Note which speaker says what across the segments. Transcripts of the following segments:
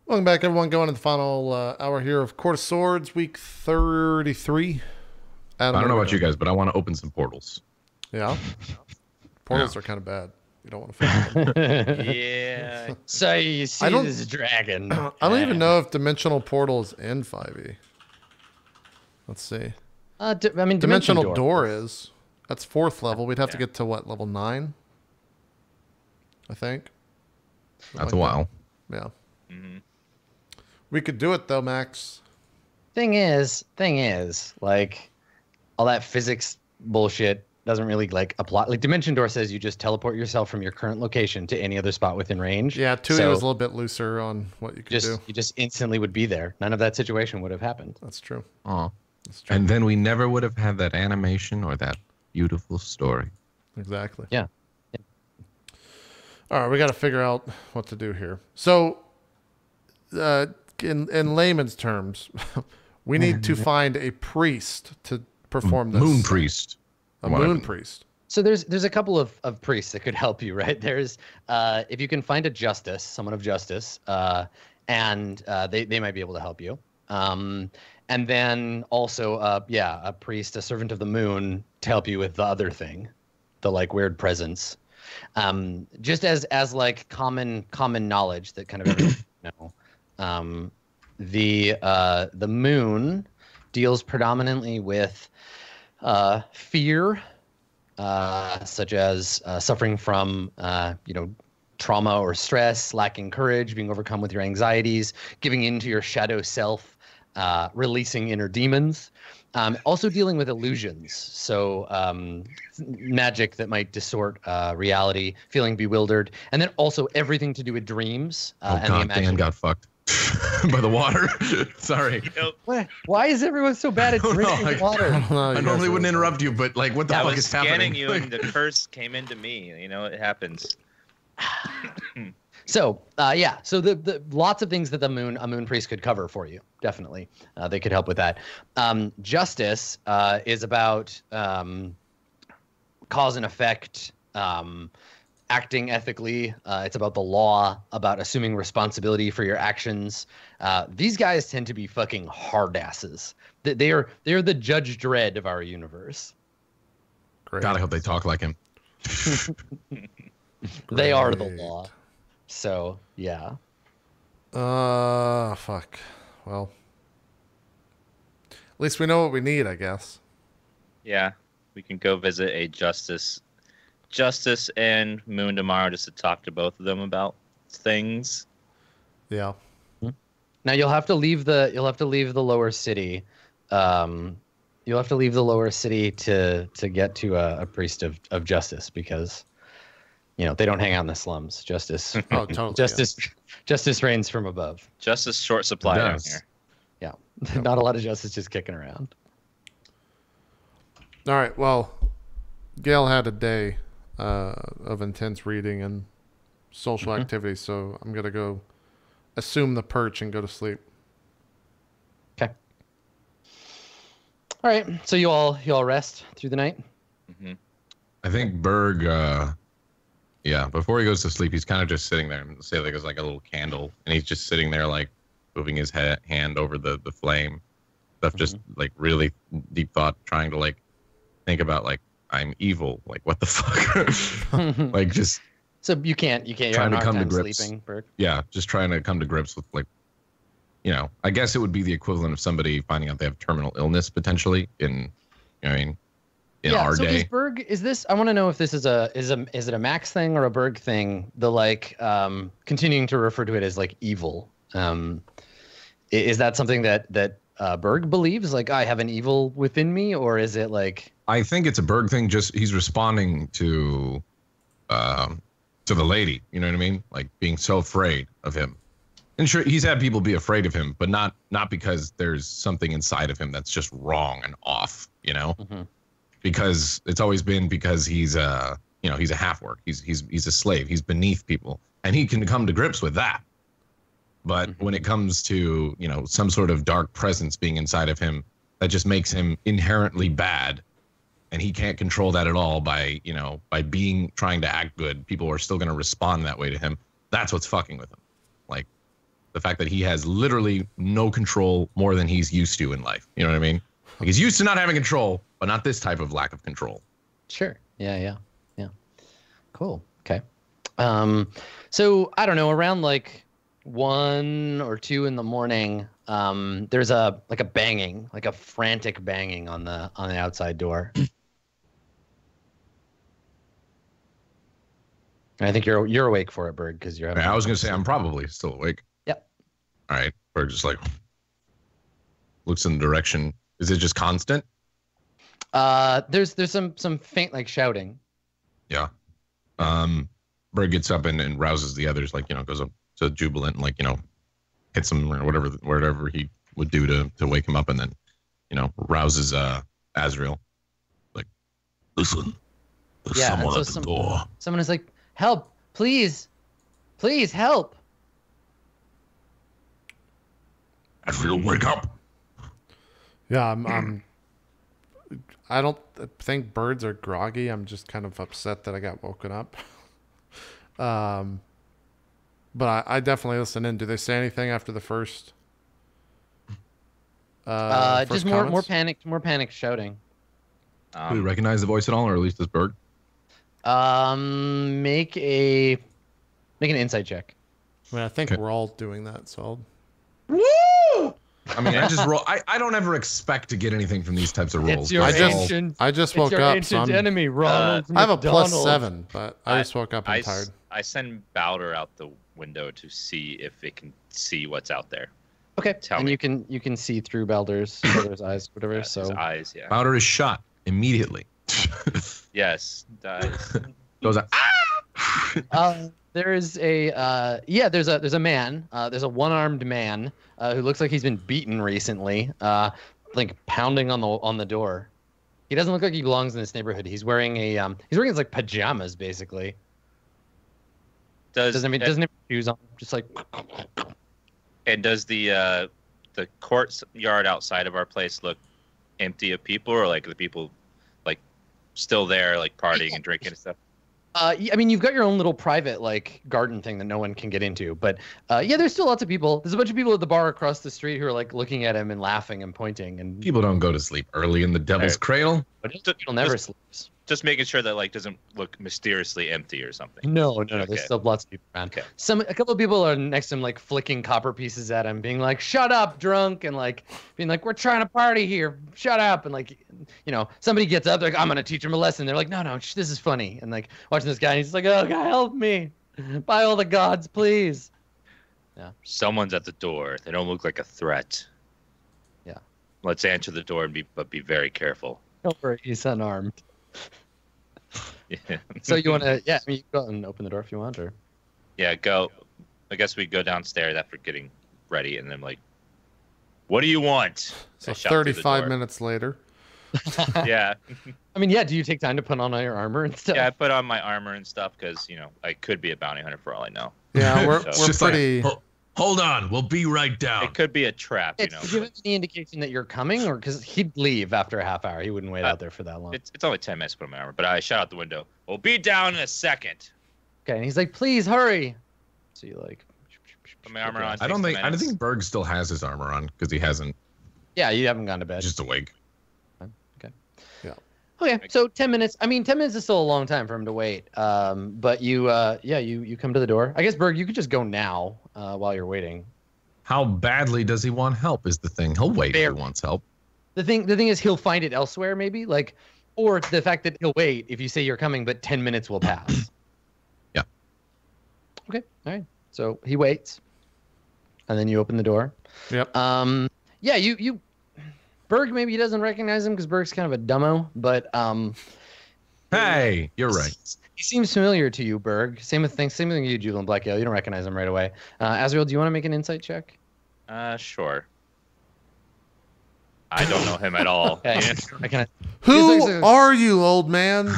Speaker 1: Welcome back, everyone. Going into the final hour here of Court of Swords, week 33.
Speaker 2: Adam, I don't know about you guys, but I want to open some portals.
Speaker 1: Yeah? Portals are kind of bad. You don't want to find them.
Speaker 3: Yeah.
Speaker 4: So you see this dragon.
Speaker 1: I don't even know if Dimensional Portal is in 5e. Let's see.
Speaker 4: I mean,
Speaker 1: Dimensional Door is. That's 4th level. We'd have to get to, what, level 9? I think.
Speaker 2: That's a while.
Speaker 1: Yeah. Mm-hmm. We could do it, though, Max.
Speaker 4: Thing is, like, all that physics bullshit doesn't really, like, apply. Like, Dimension Door says you just teleport yourself from your current location to any other spot within range.
Speaker 1: Yeah, 2e was a little bit looser on what you could do.
Speaker 4: You just instantly would be there. None of that situation would have happened.
Speaker 1: That's true.
Speaker 2: Oh. And then we never would have had that animation or that beautiful story.
Speaker 1: Exactly.
Speaker 4: Yeah.
Speaker 1: All right, we got to figure out what to do here. So, in layman's terms, we need to find a priest to perform this.
Speaker 2: Moon priest.
Speaker 1: A moon priest.
Speaker 4: So there's a couple of priests that could help you, right? There's if you can find a justice, someone of justice, and they might be able to help you. And then also, a priest, a servant of the moon, to help you with the other thing, the like weird presence. Just as like common knowledge that kind of everyone know. The moon deals predominantly with fear, such as suffering from trauma or stress, lacking courage, being overcome with your anxieties, giving in to your shadow self, releasing inner demons. Also dealing with illusions, so magic that might distort reality, feeling bewildered, and then also everything to do with dreams.
Speaker 2: Oh God, Dan got fucked by the water. Sorry.
Speaker 4: Why is everyone so bad at drinking water?
Speaker 2: I normally wouldn't interrupt you, but like, what the fuck is happening?
Speaker 3: I was scanning you, and the curse came into me. You know, it happens.
Speaker 4: So so the lots of things that a moon priest could cover for you. Definitely, they could help with that. Justice is about cause and effect, acting ethically. It's about the law, about assuming responsibility for your actions. These guys tend to be fucking hard asses. They're the Judge Dredd of our universe.
Speaker 1: Great.
Speaker 2: God, I hope they talk like him.
Speaker 4: They are the law. So, yeah.
Speaker 1: Fuck. Well, at least we know what we need, I guess.
Speaker 3: Yeah, we can go visit a justice and Moon tomorrow just to talk to both of them about things.
Speaker 1: Yeah.
Speaker 4: Now you'll have to leave the lower city. You'll have to leave the lower city to get to a priest of justice, because they don't hang out in the slums. Justice.
Speaker 1: Oh, totally.
Speaker 4: Justice reigns from above.
Speaker 3: Justice short supply down here.
Speaker 4: Yeah. Not a lot of justice just kicking around.
Speaker 1: All right. Well, Gail had a day of intense reading and social activity, so I'm gonna go assume the perch and go to sleep.
Speaker 4: Okay. All right. So you all rest through the night.
Speaker 3: Mm-hmm.
Speaker 2: I think Berg. Before he goes to sleep, he's kind of just sitting there. Say like there's like a little candle, and he's just sitting there, like moving his hand over the flame. Stuff just like really deep thought, trying to like think about like I'm evil. Like what the fuck? Like just.
Speaker 4: So you can't.
Speaker 2: Trying to come to grips.
Speaker 4: Sleeping, Berg.
Speaker 2: Yeah, just trying to come to grips with like, I guess it would be the equivalent of somebody finding out they have terminal illness potentially in our day.
Speaker 4: Is this? I want to know if this is it a Max thing or a Berg thing? The like continuing to refer to it as like evil. Is that something that Berg believes? Like I have an evil within me, or is it like?
Speaker 2: I think it's a Berg thing. Just he's responding to the lady. You know what I mean? Like being so afraid of him. And sure, he's had people be afraid of him, but not because there's something inside of him that's just wrong and off. Mm-hmm. Because it's always been because he's he's a half work. He's a slave. He's beneath people, and he can come to grips with that. But when it comes to some sort of dark presence being inside of him, that just makes him inherently bad, and he can't control that at all by trying to act good. People are still going to respond that way to him. That's what's fucking with him. Like the fact that he has literally no control more than he's used to in life. You know what I mean? Like he's used to not having control, but not this type of lack of control.
Speaker 4: Sure. Yeah. Cool. Okay. So I don't know, around like 1 or 2 in the morning, there's a banging, like a frantic banging on the outside door. I think you're awake for it, Berg, because you're.
Speaker 2: I was gonna say I'm probably still awake.
Speaker 4: Yep.
Speaker 2: All right. Berg just like looks in the direction. Is it just constant?
Speaker 4: There's some faint like shouting.
Speaker 2: Yeah. Berg gets up and rouses the others, like, goes up to Jubilant and, like, hits him or whatever he would do to wake him up, and then, rouses Azrael. Like, listen, there's someone at the door.
Speaker 4: Someone is like, help, please help.
Speaker 2: Azrael, wake up.
Speaker 1: Yeah, I don't think birds are groggy. I'm just kind of upset that I got woken up. But I definitely listen in. Do they say anything after the first?
Speaker 4: Just more panicked shouting.
Speaker 2: Do we recognize the voice at all, or at least this Berg?
Speaker 4: Make an insight check.
Speaker 1: I mean, I think we're all doing that. So.
Speaker 4: Woo!
Speaker 2: I mean, I just roll. I don't ever expect to get anything from these types of rolls.
Speaker 1: I just woke up. So
Speaker 4: enemy, Ronald.
Speaker 1: I have a +7, but I just woke up and tired.
Speaker 3: I send Bowder out the window to see if it can see what's out there.
Speaker 4: Okay. And you can see through Bowder's eyes, whatever.
Speaker 3: Yeah,
Speaker 4: so
Speaker 3: his eyes, yeah.
Speaker 2: Bowder is shot immediately.
Speaker 3: Yes, dies.
Speaker 2: Goes out.
Speaker 4: There's a man. There's a one-armed man who looks like he's been beaten recently. Like pounding on the door. He doesn't look like he belongs in this neighborhood. He's wearing his like pajamas basically. Doesn't have shoes on. Just like.
Speaker 3: And does the courtyard outside of our place look empty of people, or like the people like still there, like partying and drinking and stuff?
Speaker 4: I mean, you've got your own little private like garden thing that no one can get into, but there's still lots of people. There's a bunch of people at the bar across the street who are like looking at him and laughing and pointing. And
Speaker 2: people don't go to sleep early in the Devil's Cradle.
Speaker 4: But people never sleeps.
Speaker 3: Just making sure that like doesn't look mysteriously empty or something.
Speaker 4: No. There's still lots of people around.
Speaker 3: Okay.
Speaker 4: A couple of people are next to him, like flicking copper pieces at him, being like, "Shut up, drunk," and like being like, "We're trying to party here. Shut up!" And like, somebody gets up, they're like, "I'm gonna teach him a lesson." They're like, "No, this is funny." And like watching this guy, and he's like, "Oh God, help me! By all the gods, please!" Yeah.
Speaker 3: Someone's at the door. They don't look like a threat.
Speaker 4: Yeah.
Speaker 3: Let's answer the door and be very careful.
Speaker 4: Don't worry, he's unarmed.
Speaker 3: Yeah.
Speaker 4: So you want to? Yeah, I mean, you can go and open the door if you want, or.
Speaker 3: Yeah, go. I guess we go downstairs after getting ready, and then like, what do you want?
Speaker 1: So 35 minutes later.
Speaker 3: Yeah.
Speaker 4: I mean, yeah. Do you take time to put on all your armor and stuff?
Speaker 3: Yeah, I put on my armor and stuff because I could be a bounty hunter for all I know.
Speaker 1: Yeah, we're
Speaker 2: just
Speaker 1: pretty.
Speaker 2: Like, hold on, we'll be right down.
Speaker 3: It could be a trap,
Speaker 4: Do you have any indication that you're coming, or because he'd leave after a half hour? He wouldn't wait out there for that long.
Speaker 3: It's only 10 minutes to put on my armor, but I shout out the window. We'll be down in a second.
Speaker 4: Okay, and he's like, "Please hurry." So you like.
Speaker 3: Put my armor on.
Speaker 2: I don't think Berg still has his armor on because he hasn't.
Speaker 4: Yeah, you haven't gone to bed.
Speaker 2: Just awake.
Speaker 4: Okay.
Speaker 1: Yeah.
Speaker 4: Okay, so 10 minutes. I mean, 10 minutes is still a long time for him to wait. But you come to the door. I guess Berg, you could just go now while you're waiting.
Speaker 2: How badly does he want help? Is the thing. He'll wait if he wants help.
Speaker 4: The thing is, he'll find it elsewhere, maybe or the fact that he'll wait if you say you're coming, but 10 minutes will pass.
Speaker 2: Yeah.
Speaker 4: Okay. All right. So he waits, and then you open the door.
Speaker 1: Yep.
Speaker 4: Yeah. You. Berg, maybe he doesn't recognize him because Berg's kind of a dumbo, but
Speaker 2: Hey, you're right.
Speaker 4: He seems familiar to you, Berg. Same thing to you, Julian Blackale. You don't recognize him right away. Azrael, do you want to make an insight check?
Speaker 3: Sure. I don't know him at all.
Speaker 4: Okay.
Speaker 1: Who are you, old man?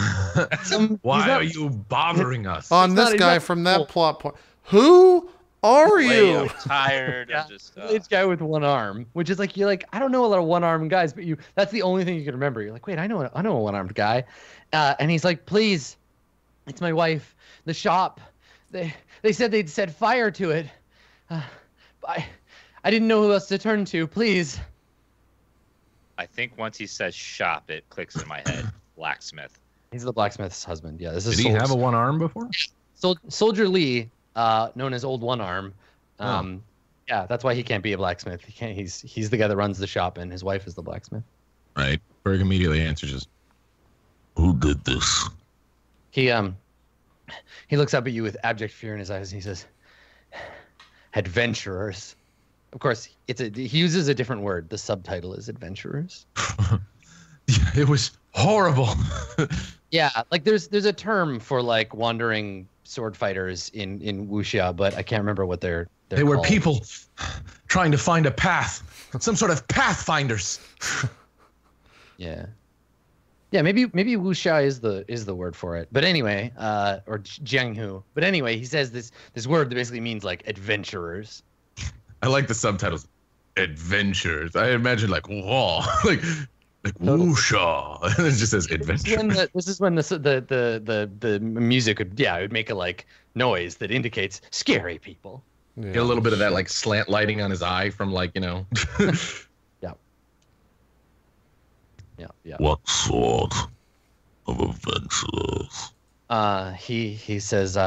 Speaker 2: Why are you bothering us?
Speaker 1: On this guy from that plot point. Who are you?
Speaker 3: I'm tired.
Speaker 4: Yeah.
Speaker 3: I'm just.
Speaker 4: This guy with one arm, which is like you're like, I don't know a lot of one-armed guys, but that's the only thing you can remember. You're like, wait, I know a one-armed guy, and he's like, please, it's my wife. The shop, they said they'd set fire to it. I didn't know who else to turn to. Please.
Speaker 3: I think once he says shop, it clicks in my head. Blacksmith.
Speaker 4: He's the blacksmith's husband. Yeah, this is.
Speaker 2: Did he have a one arm before?
Speaker 4: Soldier Lee, known as Old One Arm. Yeah, that's why he can't be a blacksmith. He can't. He's the guy that runs the shop, and his wife is the blacksmith.
Speaker 2: Right. Berg immediately answers us. Who did this?
Speaker 4: He looks up at you with abject fear in his eyes, and he says, "Adventurers." Of course, he uses a different word. The subtitle is "Adventurers."
Speaker 2: Yeah, it was horrible.
Speaker 4: Yeah, like there's a term for like wandering sword fighters in wuxia, but I can't remember what they're
Speaker 2: They were
Speaker 4: called.
Speaker 2: people trying to find a path, some sort of pathfinders.
Speaker 4: Yeah. Yeah, maybe wuxia is the word for it. But anyway, or jianghu. But anyway, he says this word that basically means like adventurers.
Speaker 2: I like the subtitles. Adventures. I imagine like whoa, like
Speaker 4: Totally.
Speaker 2: whoosha. And it just says adventure.
Speaker 4: This is when the music would make a like noise that indicates scary people.
Speaker 1: Yeah.
Speaker 2: Get a little bit of that like slant lighting on his eye from like, you know.
Speaker 4: Yeah.
Speaker 2: What sort of adventures?
Speaker 4: He says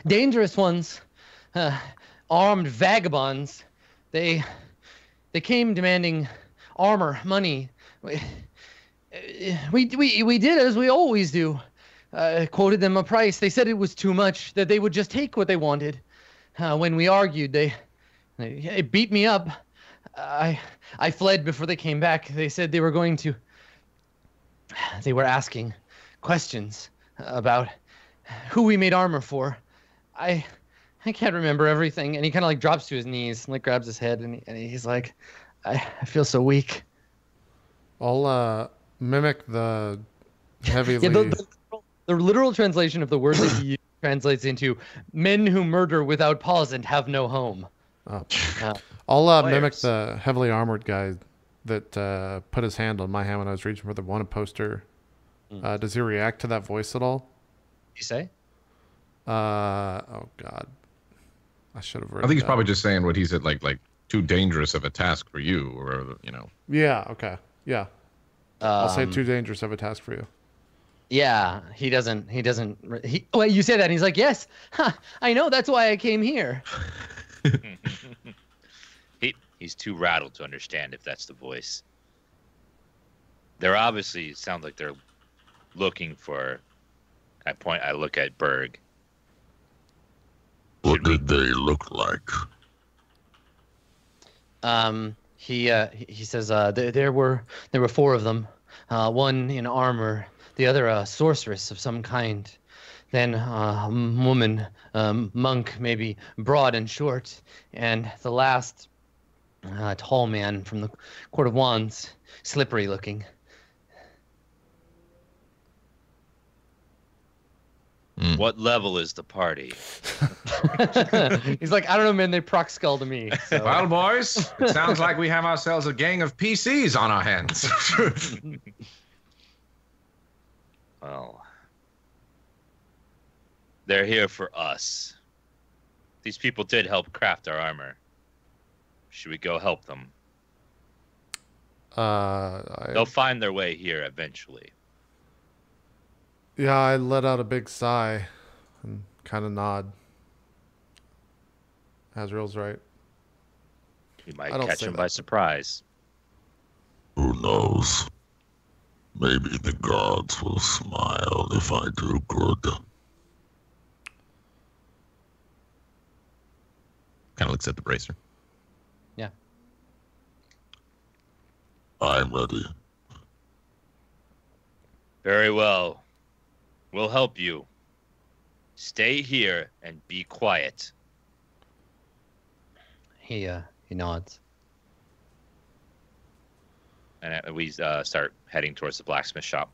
Speaker 4: dangerous ones, armed vagabonds. They came demanding armor, money. We did as we always do. Quoted them a price. They said it was too much, that they would just take what they wanted. When we argued, they beat me up. I fled before they came back. They said they were going to. They were asking questions about who we made armor for. I can't remember everything. And he kind of like drops to his knees and like grabs his head and he's like, I feel so weak.
Speaker 1: I'll mimic the heavily.
Speaker 4: Yeah, the literal translation of the word that he used translates into men who murder without pause and have no home.
Speaker 1: Oh. I'll mimic
Speaker 3: Players.
Speaker 1: the heavily armored guy that put his hand on my hand when I was reaching for the wanted poster. Does he react to that voice at all?
Speaker 4: You say?
Speaker 1: Oh God, I should have.
Speaker 2: I think he's probably just saying what he said, like too dangerous of a task for you, or you know.
Speaker 1: Yeah. Okay. Yeah. I'll say
Speaker 4: Um,
Speaker 1: too dangerous of a task for you.
Speaker 4: Yeah, he doesn't. Well, you say that, and he's like, "Yes, I know. That's why I came here."
Speaker 3: He's too rattled to understand if that's the voice. They're obviously sound like they're looking for. I look at Berg.
Speaker 2: What did they look like?
Speaker 4: He says there were four of them, one in armor, the other a sorceress of some kind, then a woman, monk, maybe broad and short, and the last tall man from the Court of Wands, slippery looking.
Speaker 3: What level is the party?
Speaker 4: He's like, I don't know, man. They proc skull to me. So.
Speaker 2: Well, boys, it sounds like we have ourselves a gang of PCs on our hands.
Speaker 3: Well, they're here for us. These people did help craft our armor. Should we go help them? They'll find their way here eventually.
Speaker 1: Yeah, I let out a big sigh and kind of nod. Azrael's right.
Speaker 3: We might
Speaker 1: I don't
Speaker 3: catch
Speaker 1: say
Speaker 3: them
Speaker 1: that.
Speaker 3: by surprise.
Speaker 2: Who knows? Maybe the gods will smile if I do good. Kind of looks at the bracer.
Speaker 4: Yeah.
Speaker 2: I'm ready.
Speaker 3: Very well. We'll help you. Stay here and be quiet.
Speaker 4: He nods.
Speaker 3: And we start heading towards the blacksmith shop.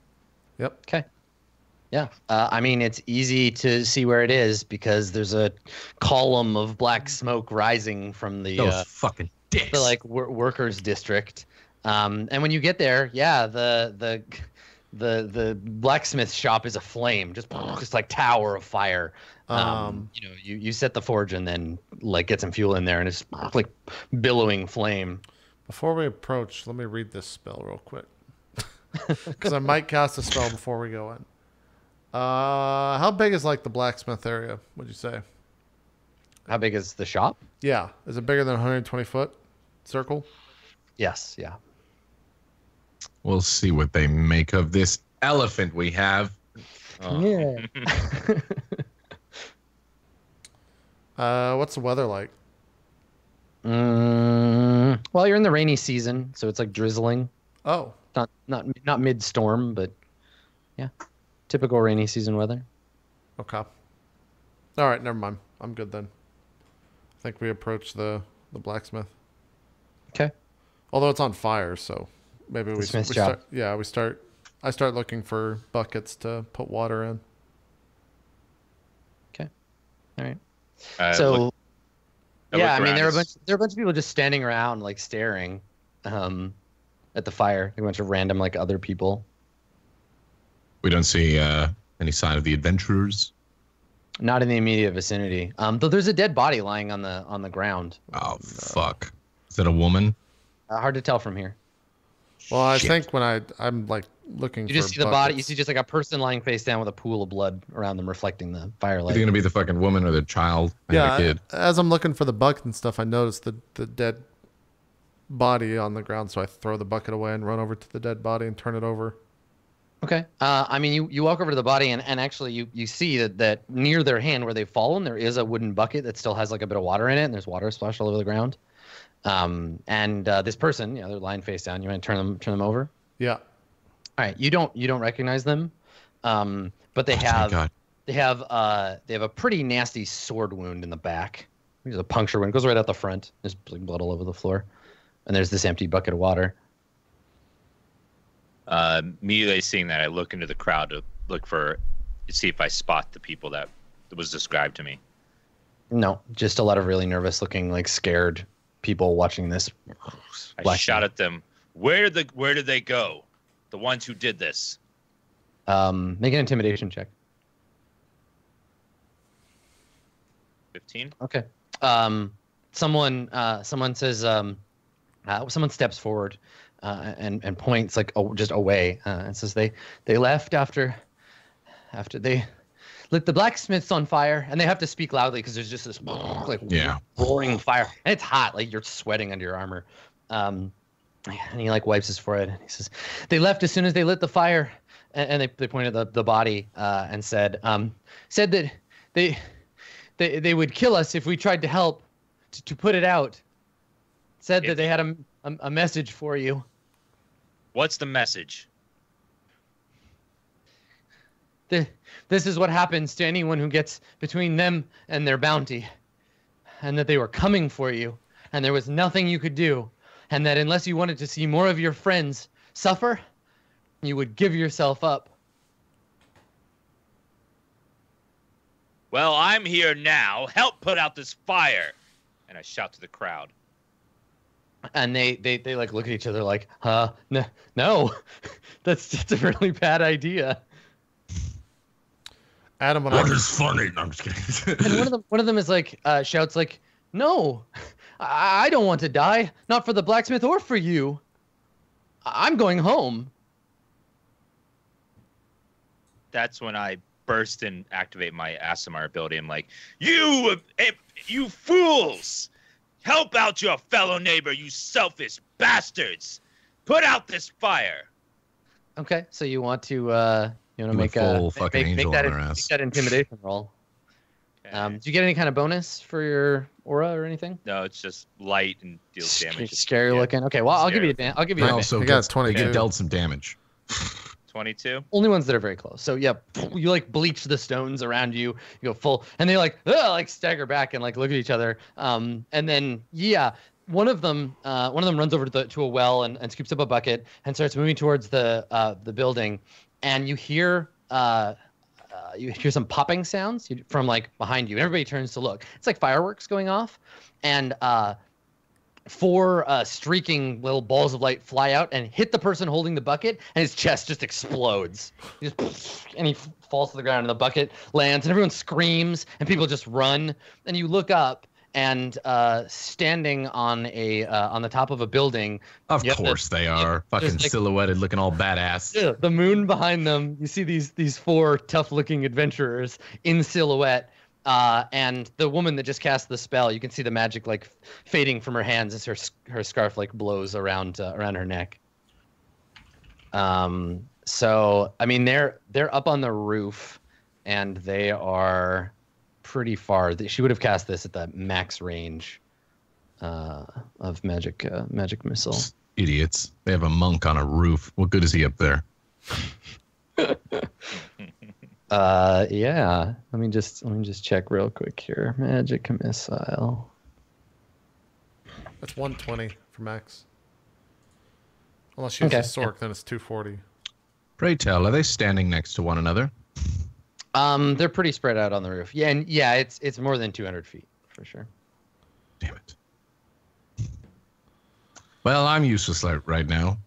Speaker 1: Yep.
Speaker 4: Okay. Yeah. I mean, it's easy to see where it is because there's a column of black smoke rising from the
Speaker 2: Those fucking dicks.
Speaker 4: the like workers district. And when you get there, yeah, the blacksmith shop is aflame, just like tower of fire. You set the forge and then like get some fuel in there, and it's like billowing flame.
Speaker 1: Before we approach, let me read this spell real quick. Because I might cast a spell before we go in. How big is like the blacksmith area, would you say?
Speaker 4: How big is the shop?
Speaker 1: Yeah. Is it bigger than 120 foot circle?
Speaker 4: Yes, yeah.
Speaker 2: We'll see what they make of this elephant we have.
Speaker 4: Yeah.
Speaker 1: What's the weather like?
Speaker 4: Well, you're in the rainy season, so it's like drizzling.
Speaker 1: Oh.
Speaker 4: Not mid-storm, but yeah. Typical rainy season weather.
Speaker 1: Okay. All right, never mind. I'm good then. I think we approach the blacksmith.
Speaker 4: Okay.
Speaker 1: Although it's on fire, so maybe we start. Yeah, I start looking for buckets to put water in.
Speaker 4: Okay. All right.
Speaker 3: I
Speaker 4: mean, there are a bunch of people just standing around, like staring, at the fire. Like a bunch of random, like other people.
Speaker 2: We don't see any sign of the adventurers.
Speaker 4: Not in the immediate vicinity. Though there's a dead body lying on the ground.
Speaker 2: Oh fuck! Is that a woman?
Speaker 4: Hard to tell from here.
Speaker 1: Well, I think when I'm like looking,
Speaker 4: you just see the body. You see just like a person lying face down with a pool of blood around them, reflecting the firelight.
Speaker 2: Is it gonna be the fucking woman or the child?
Speaker 1: Yeah.
Speaker 2: The kid?
Speaker 1: As I'm looking for the bucket and stuff, I noticed the dead body on the ground, so I throw the bucket away and run over to the dead body and turn it over.
Speaker 4: Okay. I mean, you walk over to the body and actually you see that near their hand where they've fallen, there is a wooden bucket that still has like a bit of water in it, and there's water splashed all over the ground. This person, they're lying face down. You want to turn them over?
Speaker 1: Yeah.
Speaker 4: All right. You don't recognize them, but they have a pretty nasty sword wound in the back. There's a puncture wound, goes right out the front. There's blood all over the floor, and there's this empty bucket of water.
Speaker 3: Immediately seeing that, I look into the crowd to see if I spot the people that was described to me.
Speaker 4: No, just a lot of really nervous looking, like scared people watching this.
Speaker 3: I shout at them, where did they go? The ones who did this.
Speaker 4: Make an intimidation check.
Speaker 3: 15.
Speaker 4: Okay. Someone says, someone steps forward and points like just away and says they left after they lit the blacksmiths on fire, and they have to speak loudly because there's just this like roaring fire, and it's hot, like you're sweating under your armor. And he like wipes his forehead and he says, they left as soon as they lit the fire, and they pointed at the body and said that they would kill us if we tried to help to put it out. Said that they had a message for you.
Speaker 3: What's the message?
Speaker 4: This is what happens to anyone who gets between them and their bounty, and that they were coming for you, and there was nothing you could do, and that unless you wanted to see more of your friends suffer, you would give yourself up.
Speaker 3: Well, I'm here now. Help put out this fire. And I shout to the crowd.
Speaker 4: And they like look at each other like, no, that's a really bad idea.
Speaker 1: Adam,
Speaker 2: what is funny? No, I'm just kidding.
Speaker 4: And one of them is like shouts like, no, I don't want to die, not for the blacksmith or for you. I'm going home.
Speaker 3: That's when I burst and activate my ASMR ability. I'm like, you fools! Help out your fellow neighbor, you selfish bastards! Put out this fire!
Speaker 4: Okay, so you want to make that intimidation roll. Okay. Do you get any kind of bonus for your aura or anything?
Speaker 3: No, it's just light and deals damage.
Speaker 4: Scary looking. Okay, well I'll give you advantage. I'll give you.
Speaker 2: I also got 22. Dealt some damage.
Speaker 3: 22.
Speaker 4: Only ones that are very close. So yeah, you like bleach the stones around you. You go full, and they like stagger back and like look at each other. And then one of them runs over to a well and scoops up a bucket and starts moving towards the building, and you hear some popping sounds from like behind you. And everybody turns to look. It's like fireworks going off, and 4 streaking little balls of light fly out and hit the person holding the bucket, and his chest just explodes. And he falls to the ground, and the bucket lands, and everyone screams, and people just run. And you look up, and standing on the top of a building.
Speaker 2: Of course they are. Fucking silhouetted, looking all badass.
Speaker 4: Yeah, the moon behind them. You see these 4 tough-looking adventurers in silhouette. And the woman that just cast the spell, you can see the magic like fading from her hands as her scarf like blows around her neck. So I mean they're up on the roof, and they are pretty far. She would have cast this at the max range of magic missile.
Speaker 2: Idiots! They have a monk on a roof. What good is he up there?
Speaker 4: Yeah. Let me just check real quick here. Magic missile.
Speaker 1: That's 120 for max. Unless you use a Sork, then it's 240.
Speaker 2: Pray tell, are they standing next to one another?
Speaker 4: They're pretty spread out on the roof. Yeah, and yeah, it's more than 200 feet for sure.
Speaker 2: Damn it. Well, I'm useless right now.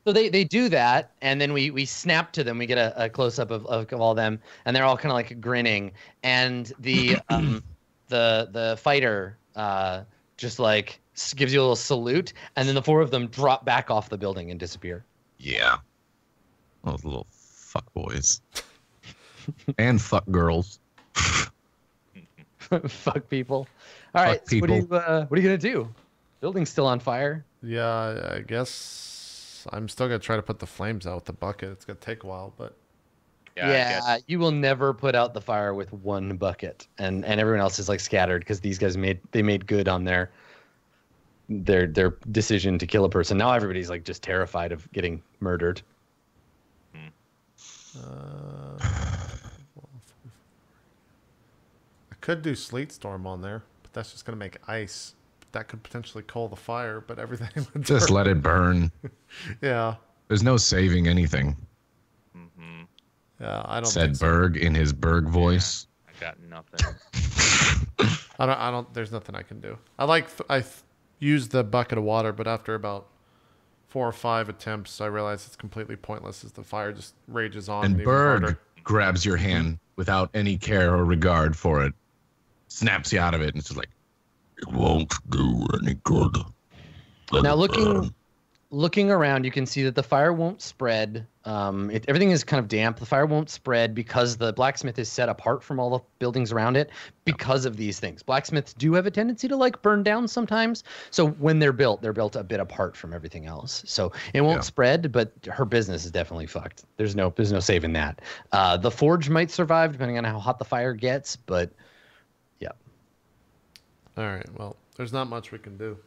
Speaker 4: So they do that, and then we snap to them. We get a close up of all of them, and they're all kind of like grinning. And the the fighter just like gives you a little salute, and then the 4 of them drop back off the building and disappear.
Speaker 2: Yeah, those little fuck boys and fuck girls.
Speaker 4: Fuck people. All right, so what are you gonna do? Building's still on fire.
Speaker 1: Yeah, I guess. I'm still going to try to put the flames out with the bucket. It's going to take a while, but...
Speaker 4: Yeah, you will never put out the fire with 1 bucket. And everyone else is, like, scattered because these guys made good on their decision to kill a person. Now everybody's, like, just terrified of getting murdered.
Speaker 1: I could do Sleet Storm on there, but that's just going to make ice. That could potentially coal the fire, but everything would
Speaker 2: just let it burn.
Speaker 1: Yeah.
Speaker 2: There's no saving anything.
Speaker 3: Mm-hmm.
Speaker 1: Yeah, I don't.
Speaker 2: Said Berg in his Berg voice.
Speaker 3: Yeah, I got nothing.
Speaker 1: I don't. There's nothing I can do. I used the bucket of water, but after about 4 or 5 attempts, I realized it's completely pointless as the fire just rages on.
Speaker 2: And Berg grabs your hand without any care or regard for it, snaps you out of it, and it's just like, it won't do any good.
Speaker 4: Now looking around, you can see that the fire won't spread. Everything is kind of damp. The fire won't spread because the blacksmith is set apart from all the buildings around it because of these things. Blacksmiths do have a tendency to like burn down sometimes. So when they're built a bit apart from everything else. So it won't spread, but her business is definitely fucked. There's no saving that. The forge might survive depending on how hot the fire gets, but yeah.
Speaker 1: All right. Well, there's not much we can do.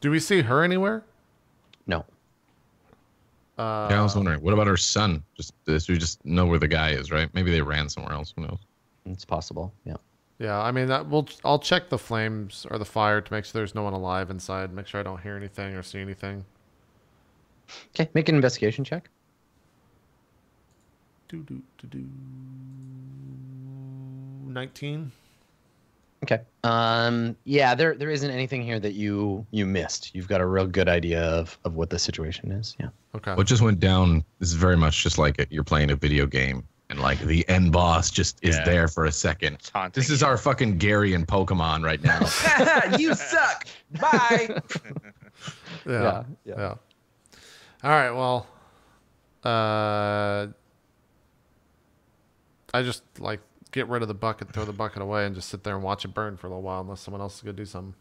Speaker 1: Do we see her anywhere?
Speaker 4: No.
Speaker 2: Yeah, I was wondering, what about her son? We just know where the guy is, right? Maybe they ran somewhere else. Who knows?
Speaker 4: It's possible. Yeah.
Speaker 1: Yeah. I mean, I'll check the flames or the fire to make sure there's no one alive inside. Make sure I don't hear anything or see anything.
Speaker 4: Okay. Make an investigation check.
Speaker 1: 19.
Speaker 4: Okay. Yeah, there isn't anything here that you missed. You've got a real good idea of what the situation is. Yeah.
Speaker 1: Okay.
Speaker 2: What just went down is very much just like you're playing a video game, and like the end boss just is there for a second. This is our fucking Gary and Pokemon right now.
Speaker 5: You suck. Bye.
Speaker 1: Yeah. All right. Well, I just like get rid of the bucket, throw the bucket away, and just sit there and watch it burn for a little while unless someone else is gonna do something.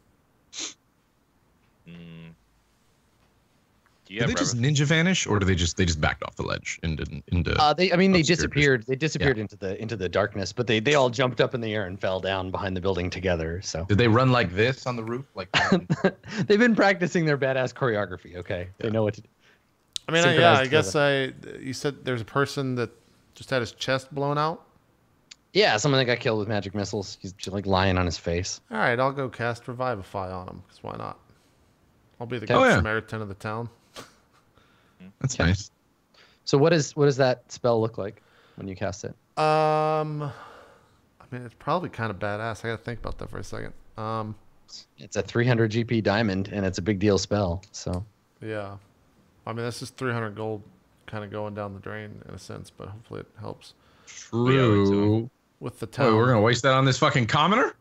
Speaker 2: Do they just ninja vanish, or do they just backed off the ledge into
Speaker 4: they disappeared. They disappeared into the darkness, but they all jumped up in the air and fell down behind the building together. So
Speaker 2: did they run like this on the roof? Like
Speaker 4: they've been practicing their badass choreography. Okay, they know what to do.
Speaker 1: I mean, I guess you said there's a person that just had his chest blown out.
Speaker 4: Yeah, someone that got killed with magic missiles. He's just like lying on his face.
Speaker 1: All right, I'll go cast Revivify on him, because why not? I'll be the good Samaritan of the town.
Speaker 2: That's nice.
Speaker 4: So what does that spell look like when you cast it?
Speaker 1: I mean, it's probably kind of badass. I got to think about that for a second.
Speaker 4: It's a 300 GP diamond, and it's a big deal spell. So
Speaker 1: Yeah. I mean, this is 300 gold kind of going down the drain in a sense, but hopefully it helps
Speaker 2: True.
Speaker 1: with the
Speaker 2: Oh,
Speaker 1: town.
Speaker 2: we're gonna waste that on this fucking commoner?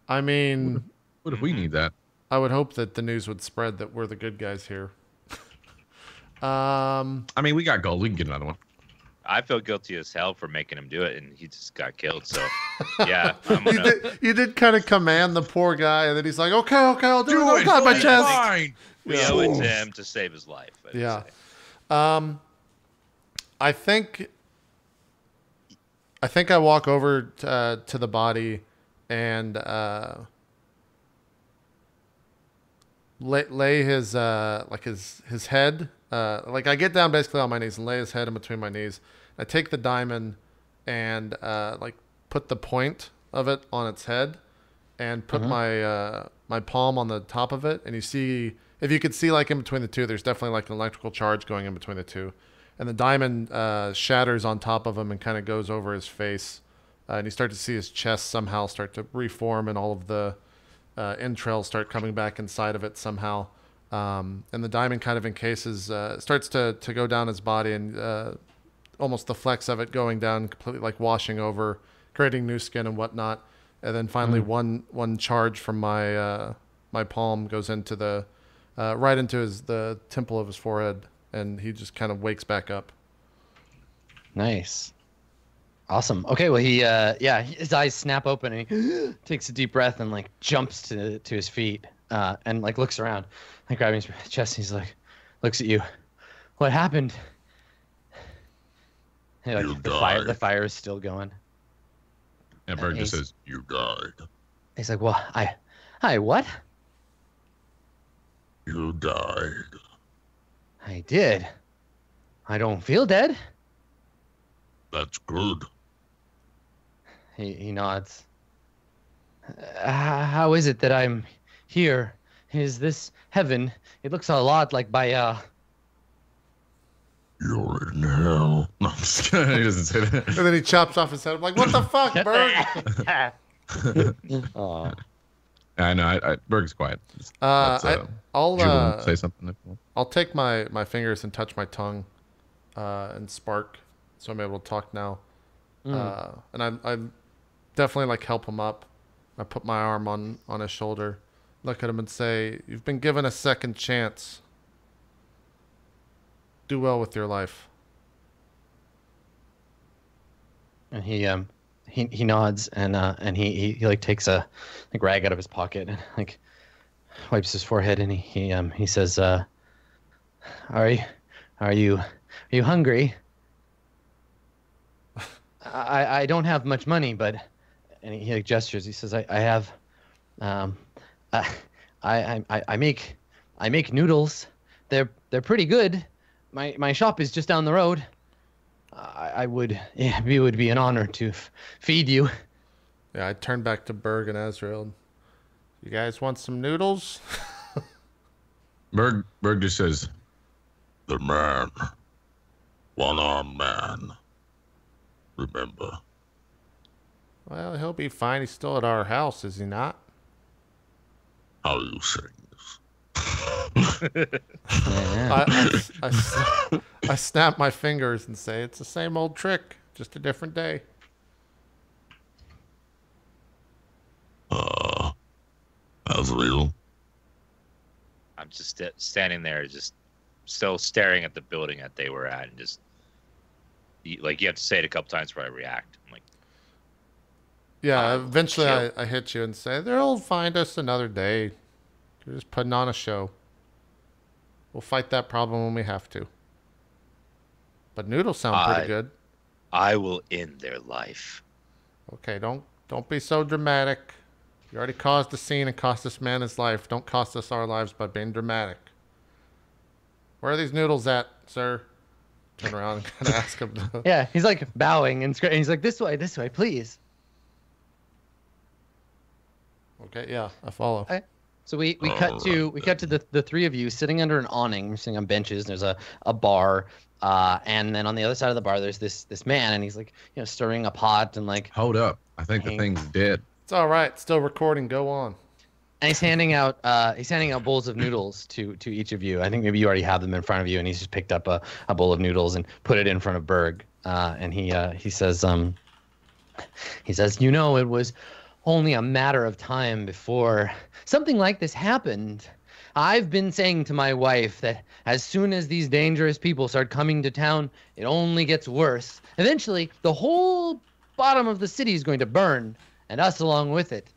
Speaker 1: I mean,
Speaker 2: What if we need that?
Speaker 1: I would hope that the news would spread that we're the good guys here.
Speaker 2: I mean, we got gold. We can get another one.
Speaker 3: I feel guilty as hell for making him do it, and he just got killed. So, yeah, I'm gonna.
Speaker 1: You did kind of command the poor guy, and then he's like, okay, I'll do it. Oh, God, my
Speaker 2: It's
Speaker 1: chest.
Speaker 2: fine.
Speaker 3: We owe it to him to save his life. I'd
Speaker 1: Yeah.
Speaker 3: say.
Speaker 1: I think I walk over to the body and lay his like his head. Like I get down basically on my knees and lay his head in between my knees. I take the diamond and like put the point of it on its head and put my palm on the top of it. And you see, if you could see like in between the two, there's definitely like an electrical charge going in between the two. And the diamond shatters on top of him and kind of goes over his face. And you start to see his chest somehow start to reform, and all of the entrails start coming back inside of it somehow. And the diamond kind of encases, starts to go down his body, and almost the flecks of it going down completely, like washing over, creating new skin and whatnot. And then finally one charge from my my palm goes into the right into the temple of his forehead, and he just kind of wakes back up.
Speaker 4: nice, awesome. Okay, well his eyes snap open and he takes a deep breath and like jumps to his feet and like looks around, like grabbing his chest. And he's like, looks at you. What happened? And, like,
Speaker 2: You
Speaker 4: the fire is still going.
Speaker 2: And Berg just says, "You died.
Speaker 4: He's like, well, I what?
Speaker 2: You died."
Speaker 4: I did. I don't feel dead.
Speaker 2: That's good.
Speaker 4: He nods. How is it that I'm here? Is this heaven? It looks a lot like by
Speaker 2: You're in hell. No, I'm just kidding. He doesn't say that.
Speaker 1: And then he chops off his head. I'm like, what the fuck, Berg?
Speaker 4: Aw.
Speaker 2: I know. Berg's quiet.
Speaker 1: I'll
Speaker 2: say something.
Speaker 1: I'll take my fingers and touch my tongue, and spark, so I'm able to talk now. And I definitely like help him up. I put my arm on his shoulder, look at him and say, "You've been given a second chance. Do well with your life."
Speaker 4: And he nods and he like takes a like rag out of his pocket and like wipes his forehead, and he says, are you hungry? I don't have much money, but, and he like gestures. He says, I have, I make noodles. They're pretty good. My shop is just down the road. It would be an honor to feed you.
Speaker 1: Yeah, I turn back to Berg and Azrael. You guys want some noodles?
Speaker 2: Berg just says, "The man, one-armed man. Remember."
Speaker 1: Well, he'll be fine. He's still at our house, is he not?
Speaker 2: How are you saying this?
Speaker 1: I snap my fingers and say, it's the same old trick, just a different day.
Speaker 2: Azrael.
Speaker 3: I'm just standing there, just still staring at the building that they were at, and just like you have to say it a couple times before I react. I'm like,
Speaker 1: Yeah, eventually
Speaker 3: chill.
Speaker 1: I hit you and say, they'll find us another day. You're just putting on a show. We'll fight that problem when we have to. But noodles sound pretty good.
Speaker 3: I will end their life.
Speaker 1: Okay, don't be so dramatic. You already caused a scene and cost this man his life. Don't cost us our lives by being dramatic. Where are these noodles at, sir? Turn around and kind of ask him.
Speaker 4: Yeah, he's like bowing and he's like, this way, please.
Speaker 1: Okay, yeah, I follow.
Speaker 4: Okay. So we cut to the three of you sitting under an awning. We're sitting on benches. And there's a bar, and then on the other side of the bar, there's this man, and he's like, stirring a pot and like.
Speaker 2: Hold up. I think the thing's dead.
Speaker 1: It's all right. Still recording. Go on.
Speaker 4: And he's handing out bowls of noodles to each of you. I think maybe you already have them in front of you, and he's just picked up a bowl of noodles and put it in front of Berg. And he says, it was only a matter of time before something like this happened. I've been saying to my wife that as soon as these dangerous people start coming to town, it only gets worse. Eventually, the whole bottom of the city is going to burn, and us along with it.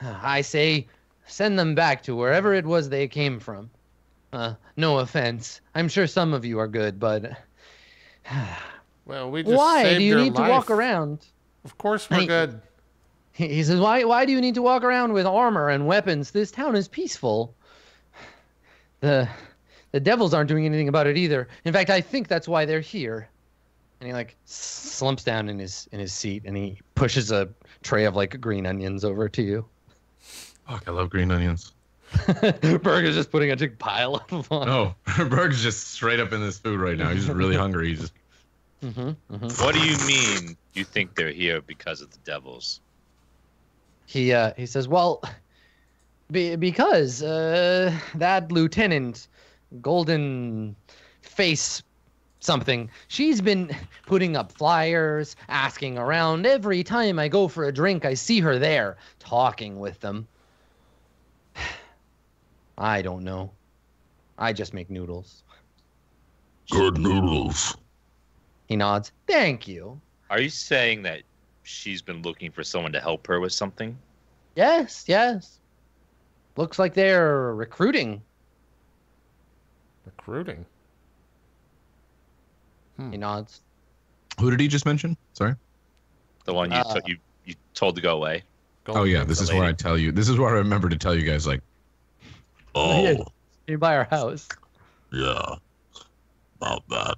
Speaker 4: I say, send them back to wherever it was they came from. No offense. I'm sure some of you are good, but...
Speaker 1: Well, we just
Speaker 4: why
Speaker 1: saved
Speaker 4: do you
Speaker 1: your
Speaker 4: need
Speaker 1: life.
Speaker 4: to walk around?
Speaker 1: Of course we're good.
Speaker 4: He says, why do you need to walk around with armor and weapons? This town is peaceful. The devils aren't doing anything about it either. In fact, I think that's why they're here. And he like slumps down in his seat and he pushes a tray of like green onions over to you.
Speaker 2: Fuck, I love green onions.
Speaker 4: Berg is just putting a big pile of them on.
Speaker 2: No, Berg's just straight up in this food right now. He's just really hungry. He's just...
Speaker 3: What do you mean you think they're here because of the devils?
Speaker 4: He says, well, because that lieutenant, Golden Face something, she's been putting up flyers, asking around. Every time I go for a drink, I see her there, talking with them. I don't know. I just make noodles.
Speaker 6: Good noodles.
Speaker 4: He nods. Thank you.
Speaker 3: Are you saying that she's been looking for someone to help her with something?
Speaker 4: Yes. Looks like they're recruiting.
Speaker 1: Recruiting?
Speaker 4: He nods.
Speaker 2: Who did he just mention? Sorry.
Speaker 3: The one you told to go away.
Speaker 2: Oh yeah, this is where I tell you. This is where I remember to tell you guys. Like,
Speaker 6: Oh,
Speaker 4: You buy our house.
Speaker 6: yeah. About that.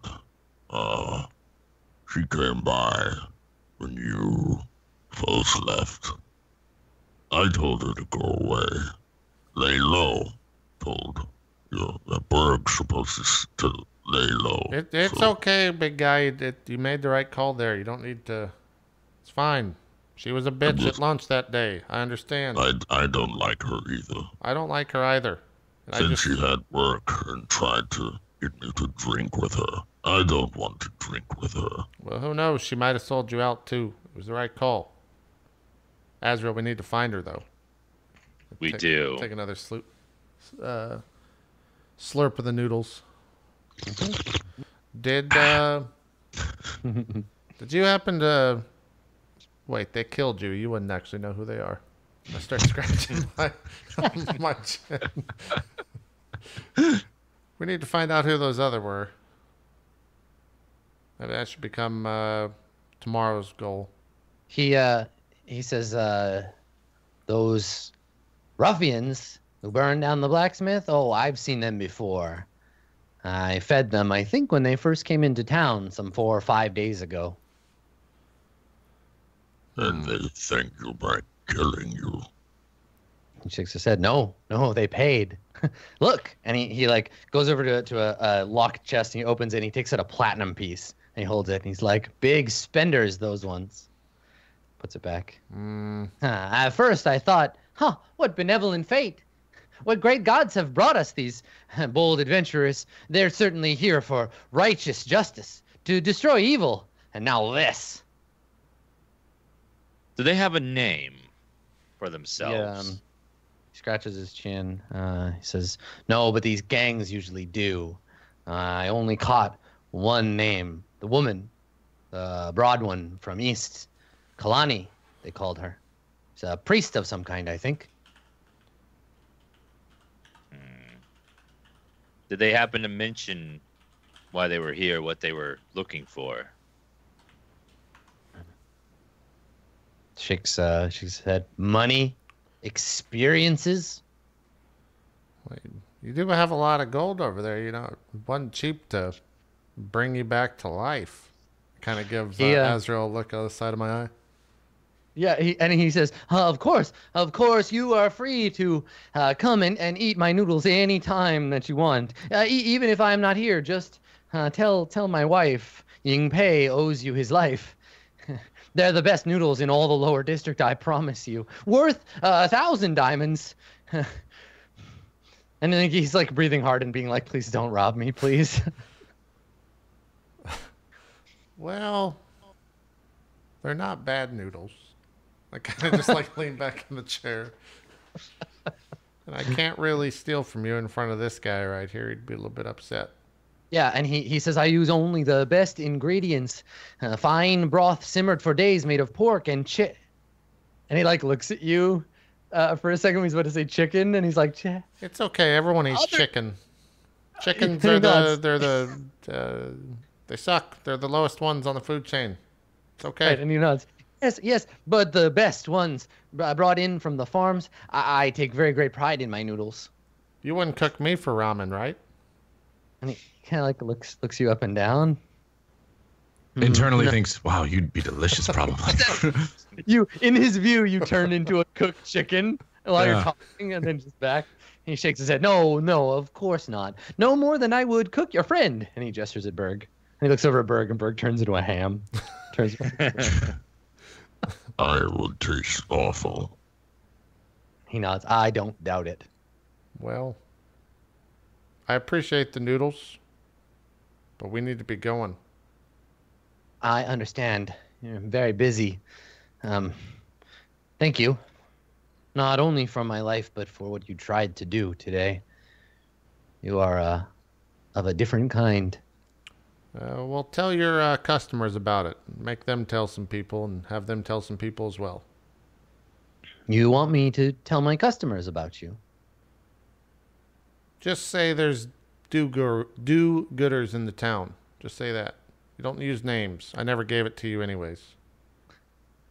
Speaker 6: She came by when you first left. I told her to go away. Lay low. Told that Berg's supposed to lay low.
Speaker 1: It's okay, big guy. You made the right call there. You don't need to... It's fine. She was a bitch at lunch that day. I understand.
Speaker 6: I don't like her either.
Speaker 1: I don't like her either.
Speaker 6: Since she had work and tried to get me to drink with her. I don't want to drink with her.
Speaker 1: Well, who knows? She might have sold you out, too. It was the right call. Azrael, we need to find her, though.
Speaker 3: We do.
Speaker 1: Take another slurp of the noodles. Did you happen to... Wait, they killed you. You wouldn't actually know who they are. I start scratching my chin. We need to find out who those other were. Maybe that should become tomorrow's goal.
Speaker 4: He says, those ruffians who burned down the blacksmith, oh, I've seen them before. I fed them, I think, when they first came into town some 4 or 5 days ago.
Speaker 6: And they thank you by killing you.
Speaker 4: He shakes his head. No, they paid. Look, and he like goes over to a locked chest and he opens it and he takes out a platinum piece and he holds it and he's like, big spenders, those ones. Puts it back. At first I thought, what benevolent fate. What great gods have brought us these bold adventurers. They're certainly here for righteous justice, to destroy evil. And now this.
Speaker 3: Do they have a name for themselves?
Speaker 4: Yeah, he scratches his chin. He says, no, but these gangs usually do. I only caught one name. The woman. The broad one from East. Kalani, they called her. She's a priest of some kind, I think.
Speaker 3: Did they happen to mention why they were here, what they were looking for?
Speaker 4: Shakes his head. Money, experiences.
Speaker 1: Wait, you do have a lot of gold over there. You know, it wasn't cheap to bring you back to life. Kind of gives Azrael a look on the side of my eye.
Speaker 4: Yeah, he says, of course, you are free to come and eat my noodles any time that you want. Even if I'm not here, just tell my wife, Ying Pei owes you his life. They're the best noodles in all the lower district, I promise you. Worth 1,000 diamonds. And then he's like breathing hard and being like, "Please don't rob me, please."
Speaker 1: Well, they're not bad noodles. I kind of just like lean back in the chair. And I can't really steal from you in front of this guy right here. He'd be a little bit upset.
Speaker 4: Yeah, and he says, "I use only the best ingredients, fine broth simmered for days, made of pork and And he like looks at you for a second. He's about to say chicken, and he's like,
Speaker 1: It's okay. Everyone eats chicken. Chickens
Speaker 4: He
Speaker 1: are
Speaker 4: nods.
Speaker 1: they suck. They're the lowest ones on the food chain. It's okay.
Speaker 4: Right, and he nods. Yes, yes, but the best ones brought in from the farms. I take very great pride in my noodles."
Speaker 1: You wouldn't cook me for ramen, right?
Speaker 4: And he kind of like looks you up and down.
Speaker 2: Internally thinks, wow, you'd be delicious probably.
Speaker 4: In his view, you turn into a cooked chicken while you're
Speaker 2: Yeah.
Speaker 4: talking, and then just back. He shakes his head. No, no, of course not. No more than I would cook your friend. And he gestures at Berg. And he looks over at Berg, and Berg turns into a ham.
Speaker 6: I would taste awful.
Speaker 4: He nods. I don't doubt it.
Speaker 1: Well, I appreciate the noodles, but we need to be going.
Speaker 4: I understand. You're very busy. Thank you. Not only for my life, but for what you tried to do today. You are of a different kind.
Speaker 1: Well, tell your customers about it. Make them tell some people and have them tell some people as well.
Speaker 4: You want me to tell my customers about you?
Speaker 1: Just say there's do-gooders in the town. Just say that. You don't use names. I never gave it to you anyways.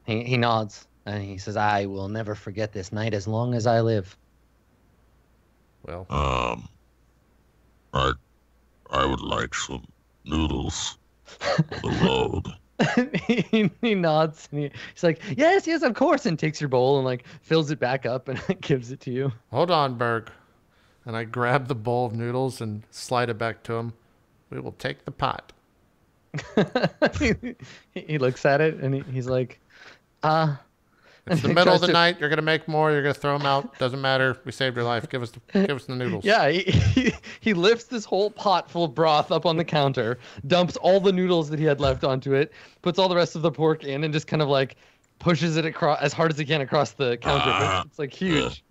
Speaker 4: He nods, and he says, "I will never forget this night as long as I live."
Speaker 1: Well,
Speaker 6: I would like some noodles for the road.
Speaker 4: he nods, and he's like, yes, yes, of course, and takes your bowl and like fills it back up and gives it to you.
Speaker 1: hold on, Berg. And I grab the bowl of noodles and slide it back to him. We will take the pot.
Speaker 4: He looks at it, and he's like,
Speaker 1: It's the middle of the night. You're going to make more. You're going to throw them out. Doesn't matter. We saved your life. Give us the noodles.
Speaker 4: Yeah, he lifts this whole pot full of broth up on the counter, dumps all the noodles that he had left onto it, puts all the rest of the pork in, and just kind of like pushes it across as hard as he can across the counter. It's like huge.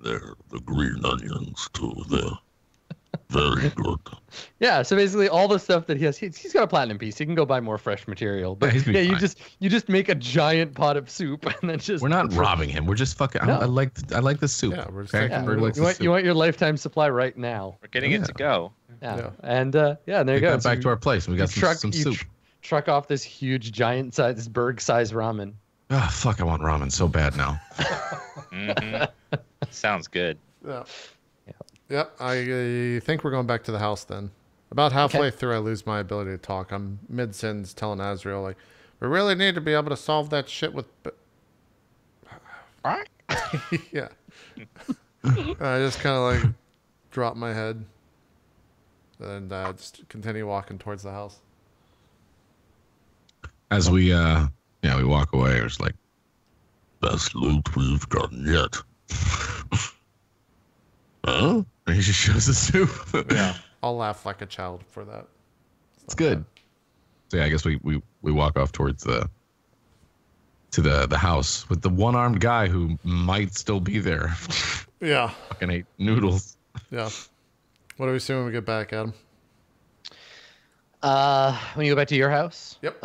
Speaker 6: They're the green onions too. They're very good.
Speaker 4: Yeah, so basically all the stuff that he has, he's got a platinum piece. He can go buy more fresh material. But
Speaker 2: he's
Speaker 4: yeah,
Speaker 2: been fine.
Speaker 4: you just make a giant pot of soup and then just.
Speaker 2: We're not robbing him. We're just fucking.
Speaker 4: No.
Speaker 2: I like the soup.
Speaker 1: Yeah, we're just
Speaker 2: Okay?
Speaker 1: taking
Speaker 2: Berg
Speaker 1: noodles.
Speaker 2: likes the
Speaker 4: You
Speaker 2: soup.
Speaker 4: want your lifetime supply right now.
Speaker 3: We're getting it to go.
Speaker 4: Yeah,
Speaker 1: Yeah.
Speaker 4: and yeah, and there you
Speaker 2: Take
Speaker 4: go.
Speaker 2: that back to our place, and we got some soup.
Speaker 4: Truck off this huge giant size, this Berg-sized ramen.
Speaker 2: Ah, fuck! I want ramen so bad now.
Speaker 3: Sounds good.
Speaker 1: Yeah. Yep. I think we're going back to the house then. About halfway through, I lose my ability to talk. I'm mid-sentence telling Azrael, like, we really need to be able to solve that shit with... yeah. I just kind of like drop my head and just continue walking towards the house.
Speaker 2: As we walk away, it's like,
Speaker 6: Best loot we've gotten yet.
Speaker 2: huh? And he just shows the soup.
Speaker 1: Yeah. I'll laugh like a child for that.
Speaker 2: It's good. So yeah, I guess we walk off towards the house with the one-armed guy who might still be there.
Speaker 1: Yeah.
Speaker 2: Fucking ate noodles.
Speaker 1: Yeah. What do we see when we get back, Adam?
Speaker 4: When you go back to your house.
Speaker 1: Yep.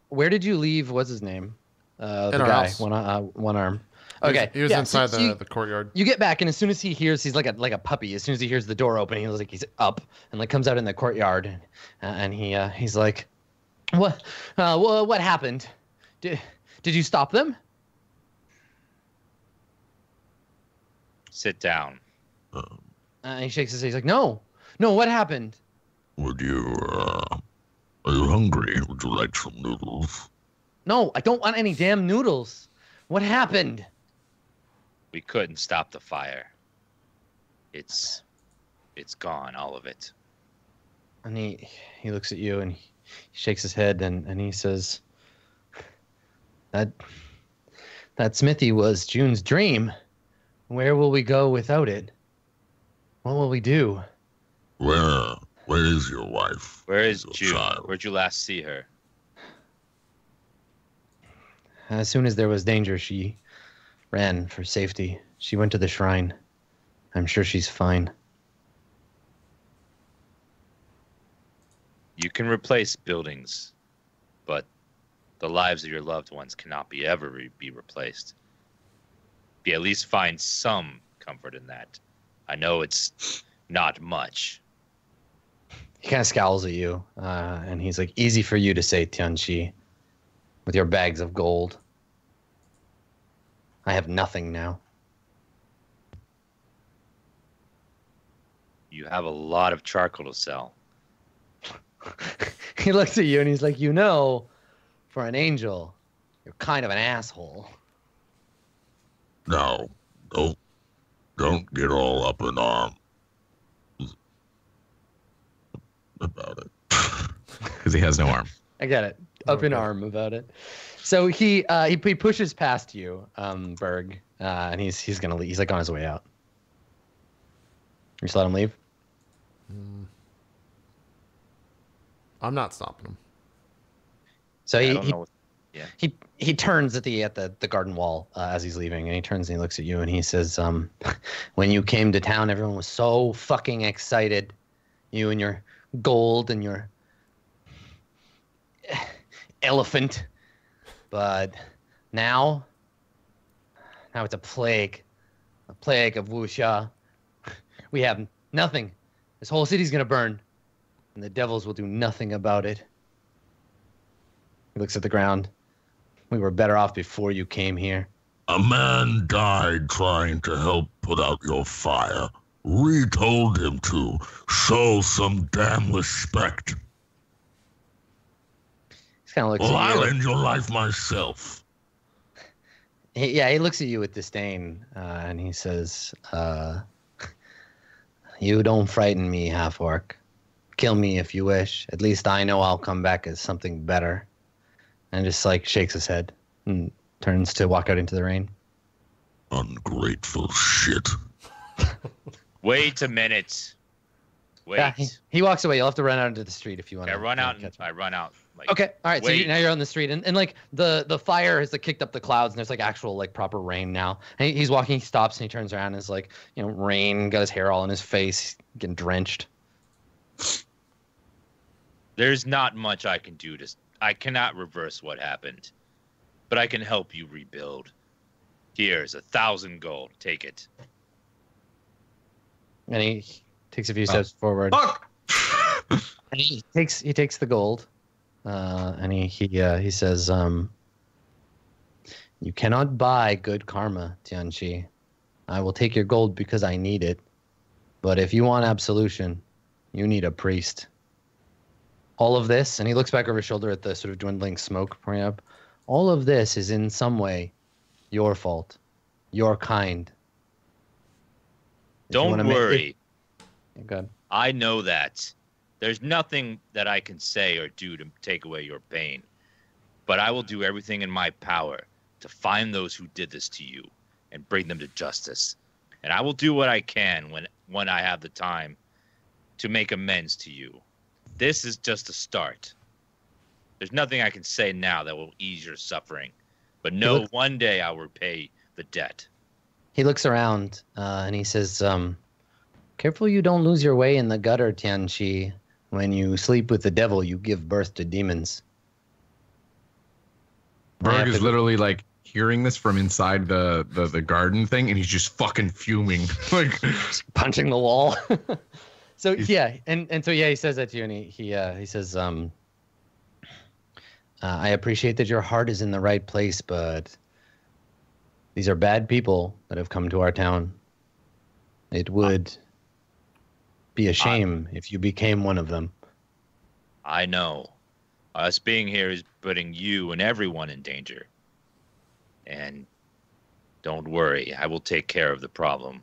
Speaker 4: Where did you leave? What's his name? The
Speaker 1: In our
Speaker 4: guy,
Speaker 1: house.
Speaker 4: one arm. Okay.
Speaker 1: He was
Speaker 4: yeah,
Speaker 1: inside
Speaker 4: so
Speaker 1: the courtyard.
Speaker 4: You get back, and as soon as he hears, he's like a puppy. As soon as he hears the door open, he's up and like comes out in the courtyard, and he's like, "What happened? Did you stop them?"
Speaker 3: Sit down.
Speaker 4: And he shakes his head. He's like, "No, what happened?"
Speaker 6: Would you, are you hungry? Would you like some noodles?
Speaker 4: No, I don't want any damn noodles. What happened?
Speaker 3: We couldn't stop the fire. It's gone, all of it.
Speaker 4: And he looks at you and he shakes his head and he says, That That smithy was June's dream. Where will we go without it? What will we do?
Speaker 6: Where is your wife?
Speaker 3: Where is
Speaker 6: Your
Speaker 3: June?
Speaker 6: child?
Speaker 3: Where'd you last see her?
Speaker 4: As soon as there was danger, she ran for safety. She went to the shrine. I'm sure she's fine.
Speaker 3: You can replace buildings, but the lives of your loved ones cannot be be replaced. Be at least find some comfort in that. I know it's not much.
Speaker 4: He kind of scowls at you, and he's like, easy for you to say, Tianqi, with your bags of gold. I have nothing now.
Speaker 3: You have a lot of charcoal to sell.
Speaker 4: He looks at you and he's like, you know, for an angel, you're kind of an asshole.
Speaker 6: No, don't get all up in arms about it.
Speaker 2: Because he has no arm.
Speaker 4: I get it. Up in arm about it. So he pushes past you, Berg, and he's gonna leave. He's like on his way out. You just let him leave?
Speaker 1: I'm not stopping him.
Speaker 4: So
Speaker 3: I don't know what-
Speaker 4: he turns at the garden wall as he's leaving, and he turns and he looks at you and he says, when you came to town, everyone was so fucking excited. You and your gold and your elephant. But now it's a plague of wuxia. We have nothing. This whole city's gonna burn, and the devils will do nothing about it. He looks at the ground. We were better off before you came here.
Speaker 6: A man died trying to help put out your fire. We told him to. Show some damn respect.
Speaker 4: He kind of looks
Speaker 6: Well,
Speaker 4: at
Speaker 6: I'll
Speaker 4: you.
Speaker 6: end your life myself.
Speaker 4: He looks at you with disdain, and he says, you don't frighten me, half-orc. Kill me if you wish. At least I know I'll come back as something better. And just like shakes his head and turns to walk out into the rain.
Speaker 6: Ungrateful shit.
Speaker 3: Wait a minute. Wait.
Speaker 4: Yeah, he walks away. You'll have to run out into the street if you want
Speaker 3: I
Speaker 4: to.
Speaker 3: run out. I run out. Like,
Speaker 4: Okay, all right. So
Speaker 3: wait.
Speaker 4: now you're on the street, and like the fire has like kicked up the clouds, and there's like actual like proper rain now. And he's walking, he stops, and he turns around, and is like, you know, rain, got his hair all in his face, getting drenched.
Speaker 3: There's not much I can do I cannot reverse what happened, but I can help you rebuild. Here's 1,000 gold. Take it.
Speaker 4: And he takes a few steps forward.
Speaker 2: Fuck!
Speaker 4: And he takes the gold, and he says, "You cannot buy good karma, Tianqi. I will take your gold because I need it, but if you want absolution, you need a priest. All of this," and he looks back over his shoulder at the sort of dwindling smoke pouring up. "All of this is in some way your fault, your kind. If you
Speaker 3: Don't
Speaker 4: wanna
Speaker 3: worry.
Speaker 4: Good.
Speaker 3: I know that. There's nothing that I can say or do to take away your pain. But I will do everything in my power to find those who did this to you and bring them to justice. And I will do what I can when I have the time to make amends to you. This is just a start. There's nothing I can say now that will ease your suffering. But no, one day I will repay the debt."
Speaker 4: He looks around and he says, "Careful you don't lose your way in the gutter, Tianqi. When you sleep with the devil, you give birth to demons."
Speaker 2: Berg is literally like hearing this from inside the garden thing, and he's just fucking fuming, like
Speaker 4: punching the wall. So yeah, and so yeah, he says that to you, and he says, "I appreciate that your heart is in the right place, but these are bad people that have come to our town. It would be a shame if you became one of them."
Speaker 3: I know. Us being here is putting you and everyone in danger. And don't worry, I will take care of the problem.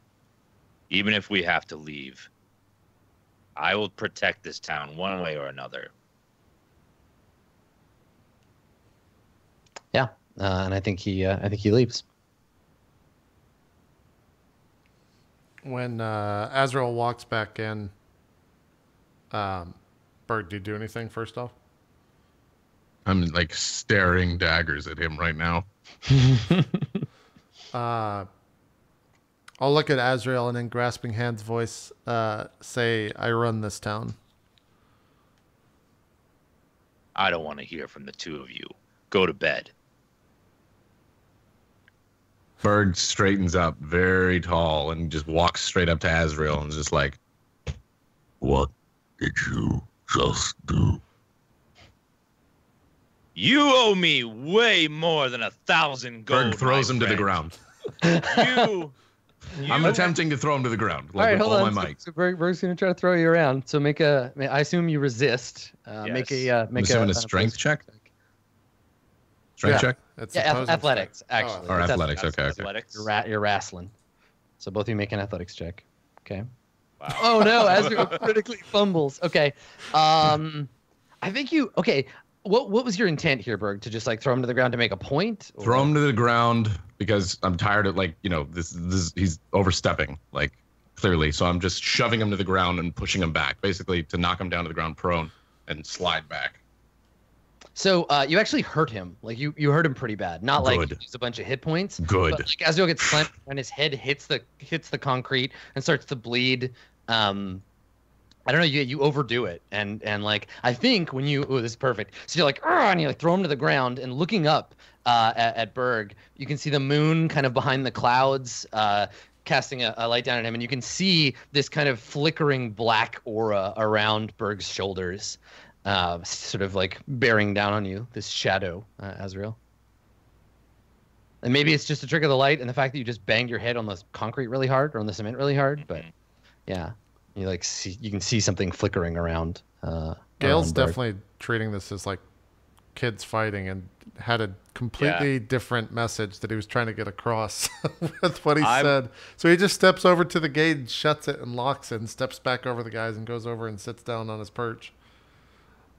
Speaker 3: Even if we have to leave. I will protect this town one way or another.
Speaker 4: Yeah, and I think he leaves.
Speaker 1: When Azrael walks back in, Berg, do you do anything first off?
Speaker 2: I'm like staring daggers at him right now.
Speaker 1: I'll look at Azrael and in Grasping Hand's voice say, I run this town.
Speaker 3: I don't want to hear from the two of you. Go to bed.
Speaker 2: Berg straightens up very tall and just walks straight up to Azrael and is just like,
Speaker 6: What did you just do?
Speaker 3: You owe me way more than 1,000 gold.
Speaker 2: Berg throws
Speaker 3: my
Speaker 2: him to the
Speaker 3: friend.
Speaker 2: ground.
Speaker 3: You
Speaker 2: I'm attempting to throw him to the ground, like with all my might.
Speaker 4: So Berg's gonna try to throw you around. So I assume you resist. Make
Speaker 3: Yes.
Speaker 4: a
Speaker 2: Strength check. Strength check
Speaker 1: It's
Speaker 4: Yeah,
Speaker 1: opposing
Speaker 4: athletics
Speaker 1: strength.
Speaker 4: actually.
Speaker 2: or
Speaker 4: It's
Speaker 2: athletics. Okay.
Speaker 3: Athletics.
Speaker 4: You're wrestling. So both of you make an athletics check. Okay.
Speaker 3: Wow.
Speaker 4: Oh no, Azrael critically fumbles. Okay. I think you. Okay. What was your intent here, Berg? To just like throw him to the ground to make a point? Or?
Speaker 2: Throw him to the ground because I'm tired of this he's overstepping clearly. So I'm just shoving him to the ground and pushing him back, basically to knock him down to the ground prone and slide back.
Speaker 4: So you actually hurt him. Like you hurt him pretty bad. Not like
Speaker 2: Good.
Speaker 4: he used a bunch of hit points.
Speaker 2: Good.
Speaker 4: But like Azrael gets slammed and his head hits the concrete and starts to bleed. I don't know. You overdo it, and like I think when this is perfect. So you're like, and you like throw him to the ground, and looking up at Berg, you can see the moon kind of behind the clouds, casting a light down at him, and you can see this kind of flickering black aura around Berg's shoulders, sort of like bearing down on you. This shadow, Azrael. And maybe it's just a trick of the light and the fact that you just banged your head on the concrete really hard or on the cement really hard, but yeah. You can see something flickering around.
Speaker 1: Gale's
Speaker 4: around Berg.
Speaker 1: definitely treating this as like kids fighting and had a completely different message that he was trying to get across with what he said. So he just steps over to the gate and shuts it and locks it and steps back over the guys and goes over and sits down on his perch.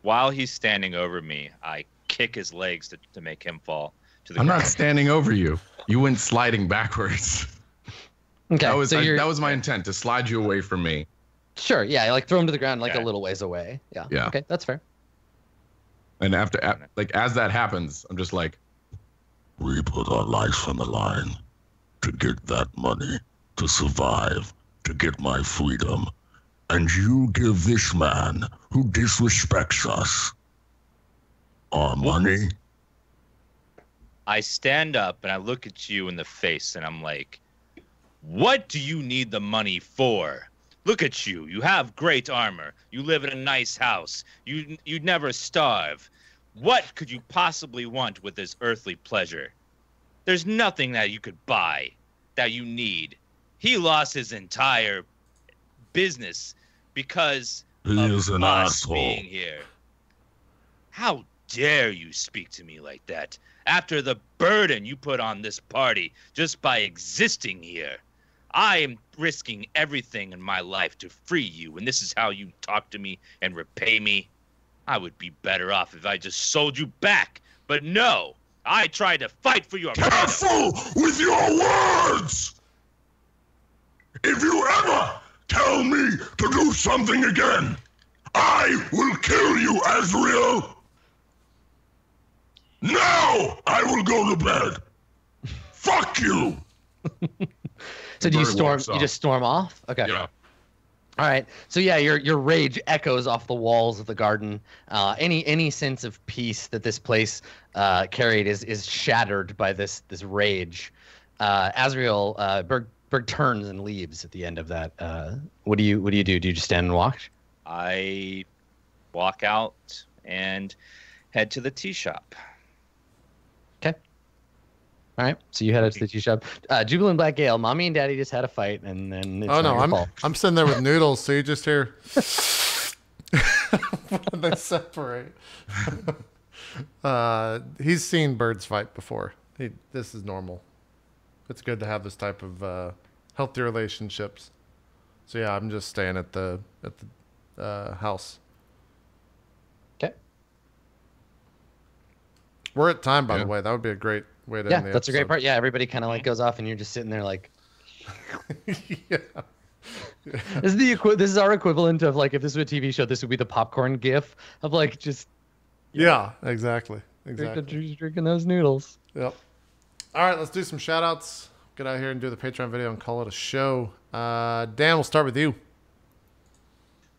Speaker 3: While he's standing over me, I kick his legs to make him fall to the
Speaker 2: I'm
Speaker 3: ground.
Speaker 2: not standing over you. You went sliding backwards.
Speaker 4: Okay,
Speaker 2: That was
Speaker 4: so
Speaker 2: that was my intent, to slide you away from me.
Speaker 4: Sure, yeah, like throw him to the ground like
Speaker 3: Yeah.
Speaker 4: a little ways away. Yeah.
Speaker 2: Yeah.
Speaker 4: Okay, that's fair.
Speaker 2: And as that happens, I'm just like,
Speaker 6: We put our lives on the line to get that money, to survive, to get my freedom. And you give this man who disrespects us our money?
Speaker 3: I stand up and I look at you in the face and I'm like, what do you need the money for? Look at you. You have great armor. You live in a nice house. You'd never starve. What could you possibly want with this earthly pleasure? There's nothing that you could buy that you need. He lost his entire business because
Speaker 6: He
Speaker 3: of
Speaker 6: is an
Speaker 3: us
Speaker 6: asshole.
Speaker 3: being here. How dare you speak to me like that after the burden you put on this party just by existing here? I am risking everything in my life to free you, and this is how you talk to me and repay me? I would be better off if I just sold you back. But no, I tried to fight for your freedom.
Speaker 6: Careful with your words! If you ever tell me to do something again, I will kill you, Azrael! Now I will go to bed! Fuck you!
Speaker 4: So do you
Speaker 2: Berg
Speaker 4: storm?
Speaker 2: walks
Speaker 4: You
Speaker 2: off.
Speaker 4: just storm off? Okay.
Speaker 2: yeah.
Speaker 4: All right. So yeah, your rage echoes off the walls of the garden. Any sense of peace that this place carried is shattered by this rage. Azrael, Berg turns and leaves at the end of that. What do you do? Do you just stand and watch?
Speaker 3: I walk out and head to the tea shop.
Speaker 4: Okay. All right. So you head up to the tea shop. Jubilant Black Gale, Mommy and Daddy just had a fight, and then it's
Speaker 1: Oh
Speaker 4: not
Speaker 1: no,
Speaker 4: your fault.
Speaker 1: I'm sitting there with noodles, so you just hear when they separate. He's seen birds fight before. This is normal. It's good to have this type of healthy relationships. So yeah, I'm just staying at the house.
Speaker 4: Okay.
Speaker 1: We're at time, by
Speaker 2: Yeah.
Speaker 1: the way. That would be a great way to
Speaker 4: Yeah,
Speaker 1: end the
Speaker 4: that's a great
Speaker 1: episode.
Speaker 4: part. Yeah, everybody kind of like goes off, and you're just sitting there like.
Speaker 1: Yeah.
Speaker 4: This is our equivalent of like if this was a TV show, this would be the popcorn gif of like just
Speaker 1: Yeah, exactly. Exactly.
Speaker 4: drinking those noodles.
Speaker 1: Yep. All right, let's do some shout outs. Get out here and do the Patreon video and call it a show. Dan, we'll start with you.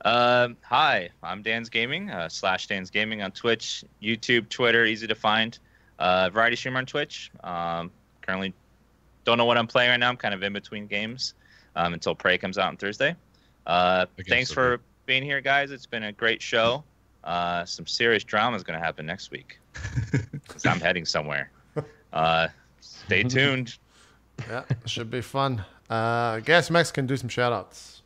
Speaker 3: Hi, I'm DansGaming, / DansGaming on Twitch, YouTube, Twitter, easy to find. Variety streamer on Twitch. Currently don't know what I'm playing right now. I'm kind of in between games until Prey comes out on Thursday. Thanks for being here, guys. It's been a great show. Some serious drama is going to happen next week. 'Cause I'm heading somewhere. Stay tuned.
Speaker 1: Yeah, should be fun. GassyMexican, do some shout outs.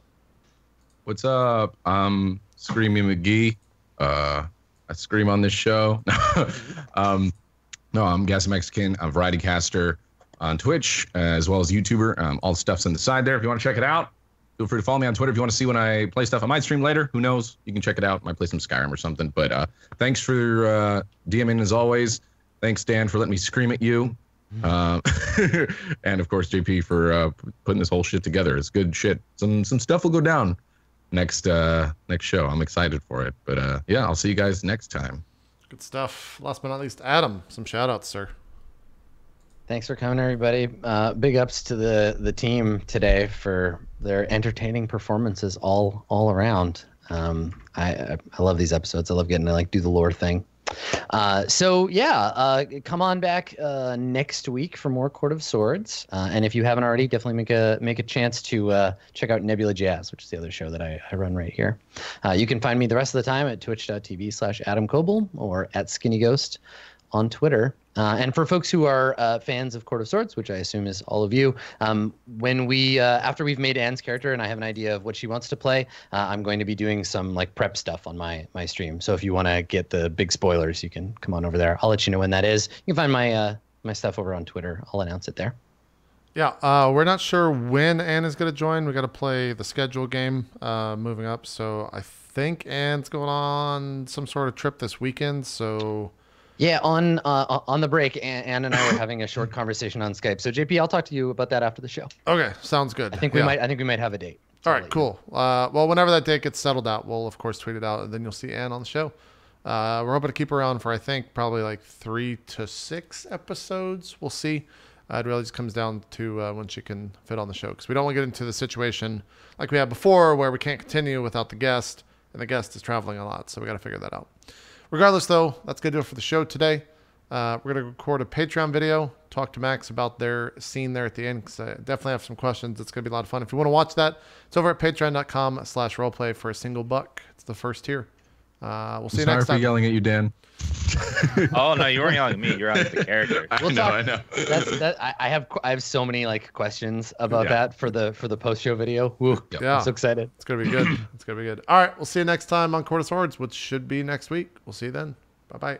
Speaker 2: What's up? I'm Screamy McGee. I scream on this show. No, I'm GassyMexican. I'm a variety caster on Twitch as well as YouTuber. All the stuff's on the side there. If you want to check it out, feel free to follow me on Twitter. If you want to see when I play stuff, I might stream later. Who knows? You can check it out. I might play some Skyrim or something. But thanks for DMing as always. Thanks, Dan, for letting me scream at you. And of course, JP for putting this whole shit together. It's good shit. Some stuff will go down next show. I'm excited for it. But yeah, I'll see you guys next time.
Speaker 1: Good stuff. Last but not least, Adam, some shout outs, sir.
Speaker 4: Thanks for coming, everybody. Big ups to the team today for their entertaining performances all around. I love these episodes. I love getting to like do the lore thing. So yeah, come on back next week for more Court of Swords. And if you haven't already, definitely make a chance to check out Nebula Jazz, which is the other show that I run right here. You can find me the rest of the time at twitch.tv/Adam Coble or at skinnyghost on Twitter. And for folks who are fans of Court of Swords, which I assume is all of you, when we after we've made Anne's character and I have an idea of what she wants to play, I'm going to be doing some like prep stuff on my stream. So if you want to get the big spoilers, you can come on over there. I'll let you know when that is. You can find my stuff over on Twitter. I'll announce it there.
Speaker 1: Yeah, we're not sure when Anne is going to join. We got to play the schedule game moving up. So I think Anne's going on some sort of trip this weekend. So.
Speaker 4: Yeah, on the break, Anne and I were having a short conversation on Skype. So JP, I'll talk to you about that after the show.
Speaker 1: Okay, sounds good.
Speaker 4: I think we might have a date.
Speaker 1: All right, cool. Well, whenever that date gets settled out, we'll of course tweet it out, and then you'll see Anne on the show. We're hoping to keep her on for I think probably like 3 to 6 episodes. We'll see. It really just comes down to when she can fit on the show, because we don't want to get into the situation like we had before where we can't continue without the guest, and the guest is traveling a lot, so we got to figure that out. Regardless, though, that's going to do it for the show today. We're going to record a Patreon video, talk to Max about their scene there at the end, because I definitely have some questions. It's going to be a lot of fun. If you want to watch that, it's over at patreon.com/roleplay for $1. It's the first tier. We'll see you next time.
Speaker 2: Sorry for yelling at you, Dan.
Speaker 3: Oh no, you weren't yelling at me. You're yelling at the character.
Speaker 2: I know.
Speaker 4: I have so many like questions about that for the post show video. Woo,
Speaker 1: Yeah.
Speaker 4: I'm so excited.
Speaker 1: It's going to be good. It's going to be good. All right, we'll see you next time on Court of Swords, which should be next week. We'll see you then. Bye-bye.